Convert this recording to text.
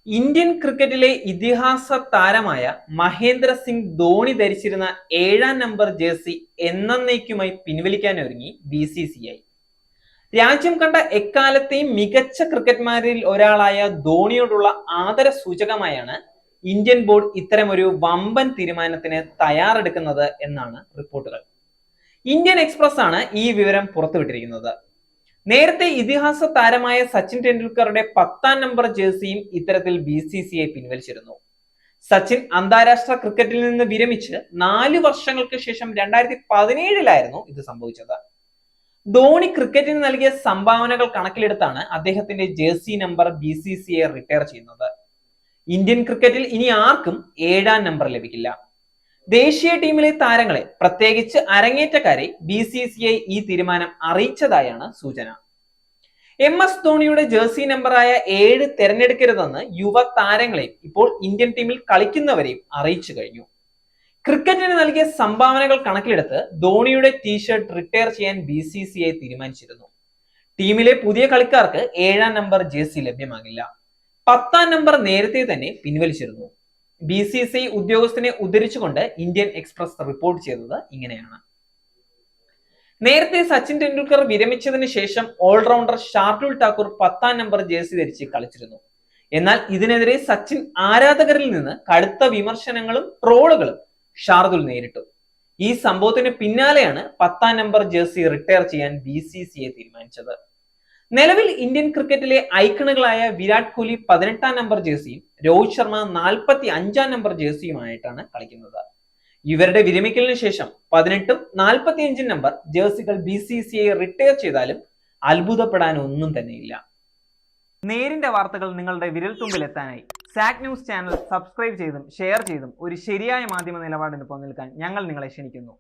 Indian ക്രിക്കറ്റിലെ ഇതിഹാസ താരമായ മഹേന്ദ്ര സിംഗ് ധോണി ധരിച്ചിരുന്ന 7-ാം നമ്പർ ജേഴ്സി എന്നേക്കുമായി പിൻവലിക്കാനൊരുങ്ങി BCCI. രാജ്യം കണ്ട എക്കാലത്തെയും മികച്ച ക്രിക്കറ്റ്മാരിൽ ഒരാളായ ധോണിയോടുള്ള ആദര സൂചകമായാണ് ഇന്ത്യൻ ബോർഡ് ഇത്തരമൊരു വമ്പൻ തീരുമാനത്തിന് തയ്യാറെടുക്കുന്നത് എന്നാണ് റിപ്പോർട്ടുകൾ. ഇന്ത്യൻ എക്സ്പ്രസ് ആണ് ഈ വിവരം പുറത്തുവിട്ടിരിക്കുന്നത്. നേരത്തെ ഇതിഹാസ താരമായ സച്ചിൻ ടെണ്ടുൽക്കറുടെ 10-ാം നമ്പർ ജേഴ്സിയും ഇത്തരത്തിൽ BCCI പിൻവലിച്ചിരുന്നു. സച്ചിൻ അന്താരാഷ്ട്ര ക്രിക്കറ്റിൽ നിന്ന് വിരമിച്ച് 4 വർഷങ്ങൾക്ക് ശേഷം 2017-ലായിരുന്നു ഇത് സംഭവിച്ചത്. ധോണി ക്രിക്കറ്റിന് നൽകിയ സംഭാവനകൾ കണക്കിലെടുത്താണ് അദ്ദേഹത്തിന്റെ ജേഴ്സി നമ്പർ BCCI റിട്ടയർ ചെയ്യുന്നത്. ഇന്ത്യൻ ക്രിക്കറ്റിൽ ഇനി ആർക്കും 7-ാം നമ്പർ ലഭിക്കില്ല. ദേശീയ ടീമിലെ താരങ്ങളെ, പ്രത്യേകിച്ച് അരങ്ങേറ്റക്കാരെ BCCI ഈ തീരുമാനം അറിയിച്ചതായാണ് സൂചന. MS ധോണിയുടെ ജേഴ്സി നമ്പറായ 7 തിരഞ്ഞെടുക്കരുതെന്ന് യുവ താരങ്ങളെയും ഇപ്പോൾ ഇന്ത്യൻ ടീമിൽ കളിക്കുന്നവരെയും അറിയിച്ചു കഴിഞ്ഞു. ക്രിക്കറ്റിന് നൽകിയ സംഭാവനകൾ കണക്കിലെടുത്ത് ധോണിയുടെ ടീഷർട്ട് റിട്ടയർ ചെയ്യാൻ BCCI തീരുമാനിച്ചിരുന്നു. ടീമിലെ പുതിയ കളിക്കാർക്ക് 7-ാം നമ്പർ ജേഴ്സി ലഭ്യമാകില്ല. 10-ാം നമ്പർ നേരത്തെ തന്നെ പിൻവലിച്ചിരുന്നു. BCCI ഉദ്യോഗസ്ഥനെ ഉദ്ധരിച്ചുകൊണ്ട് ഇന്ത്യൻ എക്സ്പ്രസ് റിപ്പോർട്ട് ചെയ്തത് ഇങ്ങനെയാണ്. നേരത്തെ സച്ചിൻ ടെണ്ടുൽക്കർ വിരമിച്ചതിന് ശേഷം ഓൾറൗണ്ടർ ഷാർദുൽ ഠാക്കൂർ 10-ാം നമ്പർ ജേഴ്സി ധരിച്ച് കളിച്ചിരുന്നു. എന്നാൽ ഇതിനെതിരെ സച്ചിൻ ആരാധകരിൽ നിന്ന് കടുത്ത വിമർശനങ്ങളും ട്രോളുകളും ഷാർദുൽ നേരിട്ടു. ഈ സംഭവത്തിന് പിന്നാലെയാണ് 10-ാം നമ്പർ ജേഴ്സി റിട്ടയർ ചെയ്യാൻ BCCI തീരുമാനിച്ചത്. നിലവിൽ ഇന്ത്യൻ ക്രിക്കറ്റിലെ ഐക്കണുകളായ വിരാട് കോഹ്ലി 18-ാം നമ്പർ ജേഴ്സിയും രോഹിത് ശർമ്മ 45-ാം നമ്പർ ജേഴ്സിയുമായിട്ടാണ് കളിക്കുന്നത്. ഇവരുടെ വിരമിക്കലിന് ശേഷം 18ഉം 45ഉം നമ്പർ ജേഴ്സികൾ BCCI റിട്ടയർ ചെയ്താലും അത്ഭുതപ്പെടാൻ ഒന്നും തന്നെയില്ല. നേരിന്റെ വാർത്തകൾ നിങ്ങളുടെ വിരൽത്തുമ്പിൽ എത്താനായി സാക് ന്യൂസ് ചാനൽ സബ്സ്ക്രൈബ് ചെയ്തും ഷെയർ ചെയ്തും ഒരു ശരിയായ മാധ്യമ നിലപാടിന് നിൽക്കാൻ ഞങ്ങൾ നിങ്ങളെ ക്ഷണിക്കുന്നു.